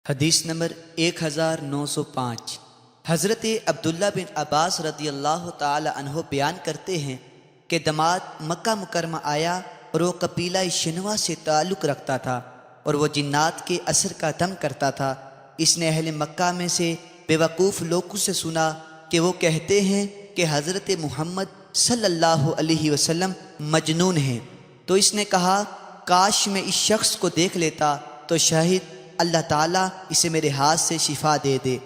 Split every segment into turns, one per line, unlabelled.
حدیث نمبر 1905۔ حضرت عبداللہ بن عباس رضی اللہ تعالی عنہ بیان کرتے ہیں کہ دماد مکہ مکرمہ آیا اور وہ قبیلہ شنوا سے تعلق رکھتا تھا اور وہ جنات کے اثر کا دم کرتا تھا۔ اس نے اہل مکہ میں سے بے وقوف لوگوں سے سنا کہ وہ کہتے ہیں کہ حضرت محمد صلی اللہ علیہ وسلم مجنون ہیں، تو اس نے کہا کاش میں اس شخص کو دیکھ لیتا تو شاہد اللہ تعالیٰ اسے میرے ہاتھ سے شفا دے دے۔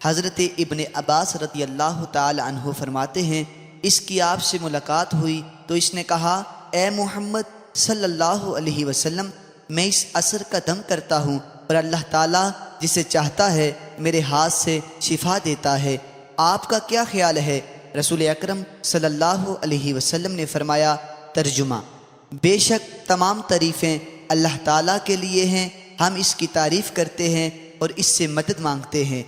حضرت ابن عباس رضی اللہ تعالی عنہ فرماتے ہیں اس کی آپ سے ملاقات ہوئی تو اس نے کہا اے محمد صلی اللہ علیہ وسلم، میں اس اثر کا دم کرتا ہوں اور اللہ تعالیٰ جسے چاہتا ہے میرے ہاتھ سے شفا دیتا ہے، آپ کا کیا خیال ہے؟ رسول اکرم صلی اللہ علیہ وسلم نے فرمایا، ترجمہ: بے شک تمام تعریفیں اللہ تعالیٰ کے لیے ہیں، ہم اس کی تعریف کرتے ہیں اور اس سے مدد مانگتے ہیں۔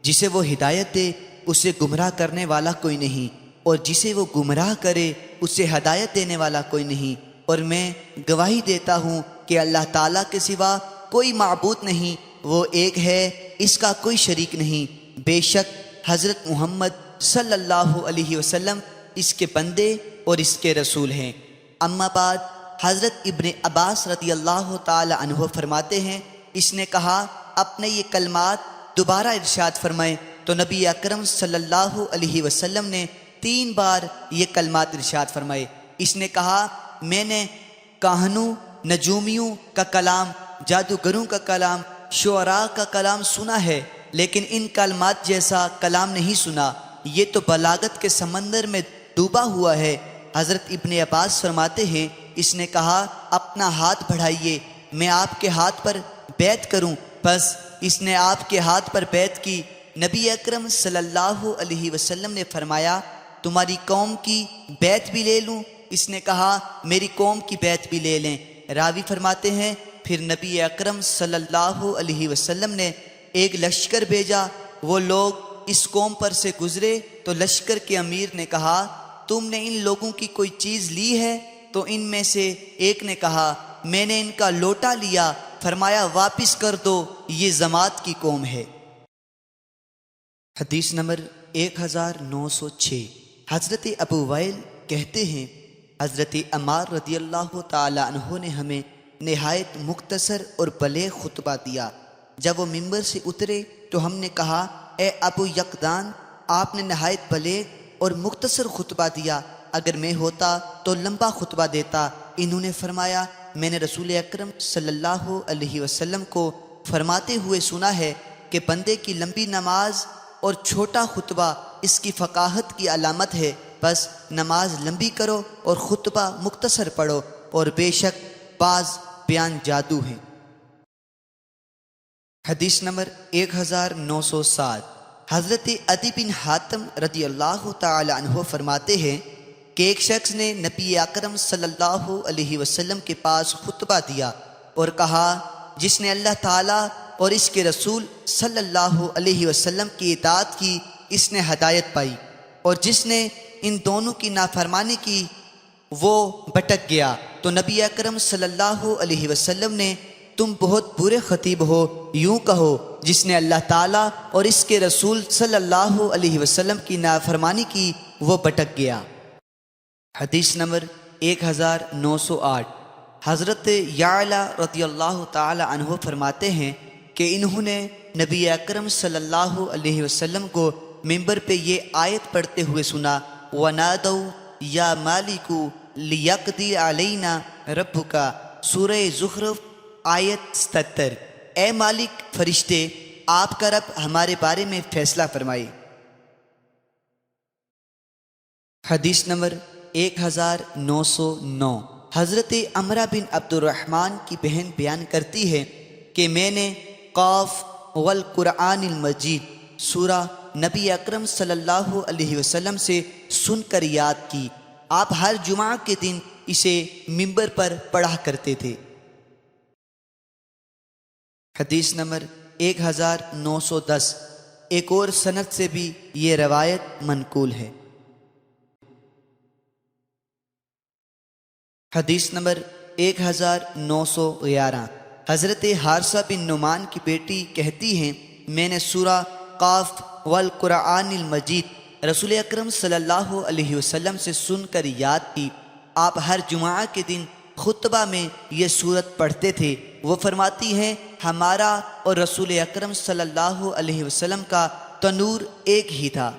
جسے وہ ہدایت دے اسے گمراہ کرنے والا کوئی نہیں، اور جسے وہ گمراہ کرے اسے ہدایت دینے والا کوئی نہیں، اور میں گواہی دیتا ہوں کہ اللہ تعالیٰ کے سوا کوئی معبود نہیں، وہ ایک ہے، اس کا کوئی شریک نہیں۔ بے شک حضرت محمد صلی اللہ علیہ وسلم اس کے بندے اور اس کے رسول ہیں۔ اما بعد، حضرت ابن عباس رضی اللہ تعالی عنہ فرماتے ہیں اس نے کہا اپنے یہ کلمات دوبارہ ارشاد فرمائے تو نبی اکرم صلی اللہ علیہ وسلم نے 3 بار یہ کلمات ارشاد فرمائے۔ اس نے کہا میں نے کاہنوں، نجومیوں کا کلام، جادوگروں کا کلام، شعراء کا کلام سنا ہے، لیکن ان کلمات جیسا کلام نہیں سنا، یہ تو بلاغت کے سمندر میں ڈوبا ہوا ہے۔ حضرت ابن عباس فرماتے ہیں اس نے کہا اپنا ہاتھ بڑھائیے میں آپ کے ہاتھ پر بیعت کروں، بس اس نے آپ کے ہاتھ پر بیعت کی۔ نبی اکرم صلی اللہ علیہ وسلم نے فرمایا تمہاری قوم کی بیعت بھی لے لوں؟ اس نے کہا میری قوم کی بیعت بھی لے لیں۔ راوی فرماتے ہیں پھر نبی اکرم صلی اللہ علیہ وسلم نے ایک لشکر بھیجا، وہ لوگ اس قوم پر سے گزرے تو لشکر کے امیر نے کہا تم نے ان لوگوں کی کوئی چیز لی ہے؟ تو ان میں سے ایک نے کہا میں نے ان کا لوٹا لیا۔ فرمایا واپس کر دو، یہ زمات کی قوم ہے۔ حدیث نمبر 1906۔ حضرت ابو وائل کہتے ہیں حضرت عمار رضی اللہ تعالی عنہ نے ہمیں نہایت مختصر اور بلیغ خطبہ دیا۔ جب وہ ممبر سے اترے تو ہم نے کہا اے ابو یقدان، آپ نے نہایت بلیغ اور مختصر خطبہ دیا، اگر میں ہوتا تو لمبا خطبہ دیتا۔ انہوں نے فرمایا میں نے رسول اکرم صلی اللہ علیہ وسلم کو فرماتے ہوئے سنا ہے کہ بندے کی لمبی نماز اور چھوٹا خطبہ اس کی فقاہت کی علامت ہے، بس نماز لمبی کرو اور خطبہ مختصر پڑھو، اور بے شک بعض بیان جادو ہیں۔ حدیث نمبر 1907۔ حضرت عدی بن حاتم رضی اللہ تعالی عنہ فرماتے ہیں کہ ایک شخص نے نبی اکرم صلی اللہ علیہ وسلم کے پاس خطبہ دیا اور کہا جس نے اللہ تعالیٰ اور اس کے رسول صلی اللہ علیہ وسلم کی اطاعت کی اس نے ہدایت پائی، اور جس نے ان دونوں کی نافرمانی کی وہ بھٹک گیا۔ تو نبی اکرم صلی اللہ علیہ وسلم نے تم بہت برے خطیب ہو، یوں کہو جس نے اللہ تعالیٰ اور اس کے رسول صلی اللہ علیہ وسلم کی نافرمانی کی وہ بھٹک گیا۔ حدیث نمبر 1908۔ حضرت یعلا رضی اللہ تعالی عنہ فرماتے ہیں کہ انہوں نے نبی اکرم صلی اللہ علیہ وسلم کو ممبر پہ یہ آیت پڑھتے ہوئے سنا وَنَادَوْا يَا مَالِكُ لِيَقْضِي عَلَيْنَا رَبُّكَ، سورہ زخرف آیت 77۔ اے مالک فرشتے، آپ کا رب ہمارے بارے میں فیصلہ فرمائے۔ حدیث نمبر 1909۔ حضرت عمرہ بن عبد الرحمن کی بہن بیان کرتی ہے کہ میں نے قاف والقرآن المجید سورہ نبی اکرم صلی اللہ علیہ وسلم سے سن کر یاد کی، آپ ہر جمعہ کے دن اسے ممبر پر پڑھا کرتے تھے۔ حدیث نمبر 1910۔ ایک اور سند سے بھی یہ روایت منقول ہے۔ حدیث نمبر 1911۔ حضرت حارثہ بن نعمان کی بیٹی کہتی ہیں میں نے سورہ قاف والقرآن المجید رسول اکرم صلی اللہ علیہ وسلم سے سن کر یاد کی۔ آپ ہر جمعہ کے دن خطبہ میں یہ سورت پڑھتے تھے۔ وہ فرماتی ہیں ہمارا اور رسول اکرم صلی اللہ علیہ وسلم کا تنور ایک ہی تھا۔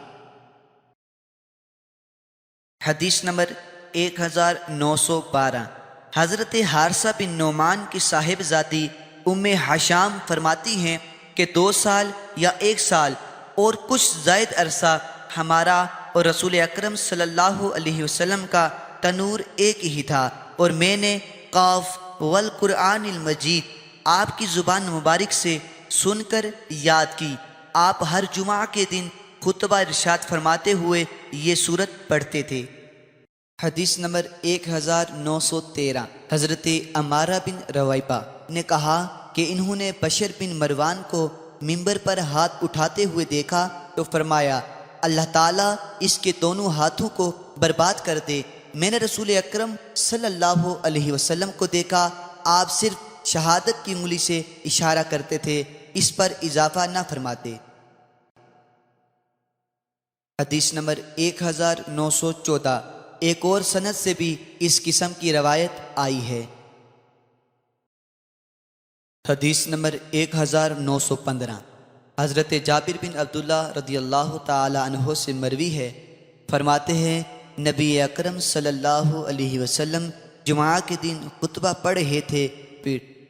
حدیث نمبر 1912۔ حضرت حارثہ بن نعمان کی صاحبزادی ام حشام فرماتی ہیں کہ 2 سال یا 1 سال اور کچھ زائد عرصہ ہمارا اور رسول اکرم صلی اللہ علیہ وسلم کا تنور ایک ہی تھا، اور میں نے قاف والقرآن المجید آپ کی زبان مبارک سے سن کر یاد کی۔ آپ ہر جمعہ کے دن خطبہ ارشاد فرماتے ہوئے یہ سورت پڑھتے تھے۔ حدیث نمبر 1913۔ حضرت عمارہ بن رویبہ نے کہا کہ انہوں نے بشر بن مروان کو ممبر پر ہاتھ اٹھاتے ہوئے دیکھا تو فرمایا اللہ تعالیٰ اس کے دونوں ہاتھوں کو برباد کر دے۔ میں نے رسول اکرم صلی اللہ علیہ وسلم کو دیکھا، آپ صرف شہادت کی انگلی سے اشارہ کرتے تھے، اس پر اضافہ نہ فرماتے۔ حدیث نمبر 1914۔ ایک اور سند سے بھی اس قسم کی روایت آئی ہے۔ حدیث نمبر 1915۔ حضرت جابر بن عبداللہ رضی اللہ تعالی عنہ سے مروی ہے، فرماتے ہیں نبی اکرم صلی اللہ علیہ وسلم جمعہ کے دن خطبہ پڑھ رہے تھے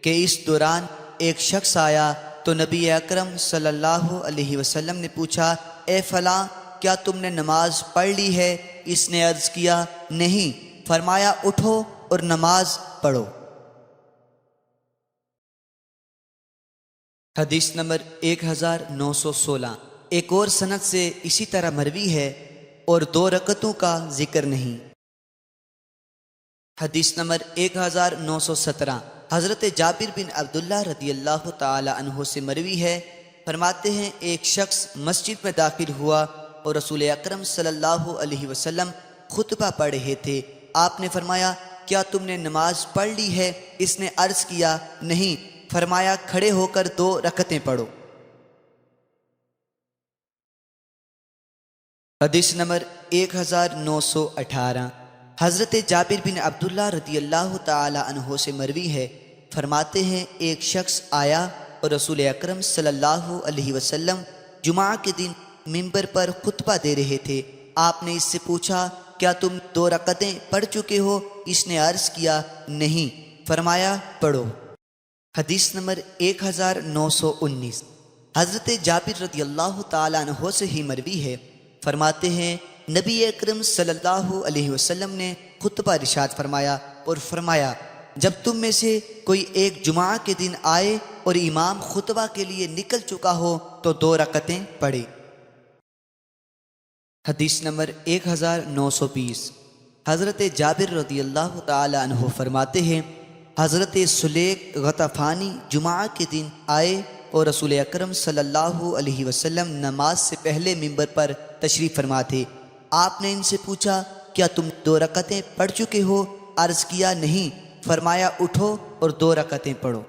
کہ اس دوران ایک شخص آیا تو نبی اکرم صلی اللہ علیہ وسلم نے پوچھا اے فلاں کیا تم نے نماز پڑھ لی ہے؟ اس نے عرض کیا نہیں۔ فرمایا اٹھو اور نماز پڑھو۔ حدیث نمبر 1916۔ ایک اور سند سے اسی طرح مروی ہے اور 2 رکعتوں کا ذکر نہیں۔ حدیث نمبر 1917۔ حضرت جابر بن عبداللہ رضی اللہ تعالی عنہ سے مروی ہے، فرماتے ہیں ایک شخص مسجد میں داخل ہوا اور رسول اکرم صلی اللہ علیہ وسلم خطبہ پڑھ رہے تھے۔ آپ نے فرمایا کیا تم نے نماز پڑھ لی ہے؟ اس نے عرض کیا نہیں۔ فرمایا کھڑے ہو کر 2 رکعتیں پڑھو۔ حدیث نمبر 1918۔ حضرت جابر بن عبداللہ رضی اللہ تعالی عنہ سے مروی ہے، فرماتے ہیں ایک شخص آیا اور رسول اکرم صلی اللہ علیہ وسلم جمعہ کے دن ممبر پر خطبہ دے رہے تھے۔ آپ نے اس سے پوچھا کیا تم 2 رکعتیں پڑھ چکے ہو؟ اس نے عرض کیا نہیں۔ فرمایا پڑھو۔ حدیث نمبر 1919۔ حضرت جابر رضی اللہ تعالیٰ عنہ سے ہی مروی ہے، فرماتے ہیں نبی اکرم صلی اللہ علیہ وسلم نے خطبہ ارشاد فرمایا اور فرمایا جب تم میں سے کوئی ایک جمعہ کے دن آئے اور امام خطبہ کے لیے نکل چکا ہو تو 2 رکعتیں پڑھے۔ حدیث نمبر 1920۔ حضرت جابر رضی اللہ تعالی عنہ فرماتے ہیں حضرت سلیق غطفانی جمعہ کے دن آئے اور رسول اکرم صلی اللہ علیہ وسلم نماز سے پہلے ممبر پر تشریف فرما تھے۔ آپ نے ان سے پوچھا کیا تم 2 رکعتیں پڑھ چکے ہو؟ عرض کیا نہیں۔ فرمایا اٹھو اور 2 رکعتیں پڑھو۔